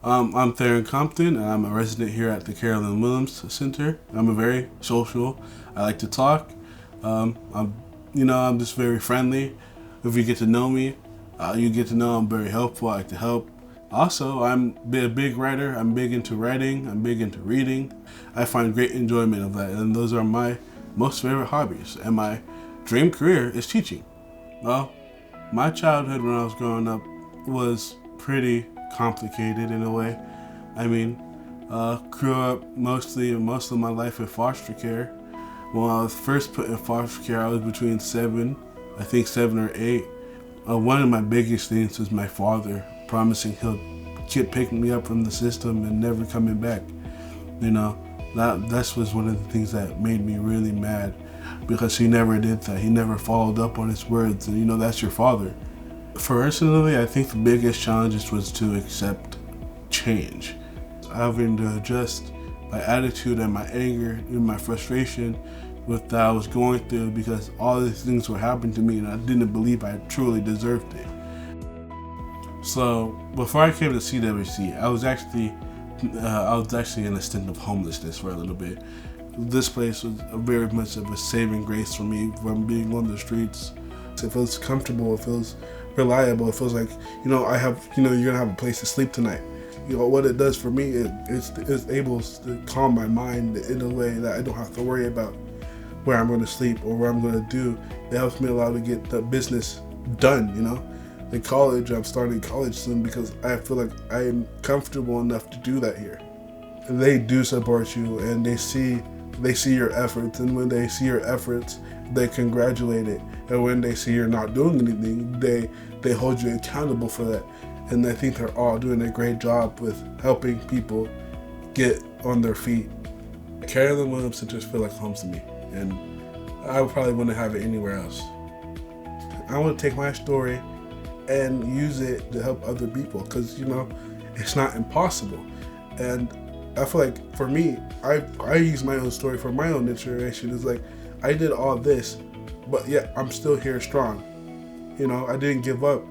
I'm there in Compton, and I'm a resident here at the Carolyn Center. I'm a very social. I like to talk. I'm just very friendly. If you get to know me, you get to know I'm very helpful. I like to help. Also, I'm a big writer. I'm big into writing. I'm big into reading. I find great enjoyment of that, and those are my most favorite hobbies. And my dream career is teaching. Well, my childhood when I was growing up was pretty complicated in a way. I mean, grew up most of my life in foster care. When I was first put in foster care, I was between 7 or 8. One of my biggest things was my father promising he'll keep picking me up from the system and never coming back. That was one of the things that made me really mad, because he never did that. He never followed up on his words, and that's your father. Personally, I think the biggest challenge was to accept change. Having to adjust my attitude and my anger and my frustration with that I was going through, because all these things were happening to me and I didn't believe I truly deserved it. So before I came to CWC, I was actually in a stint of homelessness for a little bit. This place was very much of a saving grace for me from being on the streets. It feels comfortable, it feels reliable, it feels like, I have, you're gonna have a place to sleep tonight. What it does for me, it's able to calm my mind in a way that I don't have to worry about where I'm gonna sleep or what I'm gonna do. It helps me allow to get the business done, In college, I'm starting college soon because I feel like I am comfortable enough to do that here. They do support you, and they see your efforts, and when they see your efforts, they congratulate it. And when they see you're not doing anything, they hold you accountable for that. And I think they're all doing a great job with helping people get on their feet. Carolyn Williams Centers feel like home to me, and I probably wouldn't have it anywhere else. I want to take my story and use it to help other people, because it's not impossible. And I feel like for me, I use my own story for my own inspiration. It's like I did all this, but yet I'm still here strong. I didn't give up,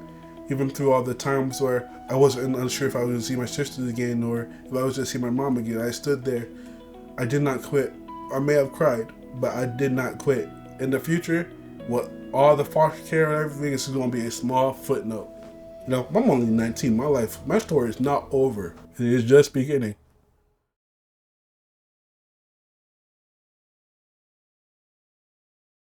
even through all the times where I wasn't unsure if I was going to see my sisters again or if I was going to see my mom again. I stood there. I did not quit. I may have cried, but I did not quit. In the future, what all the foster care and everything is going to be a small footnote. I'm only 19. My story is not over. It is just beginning.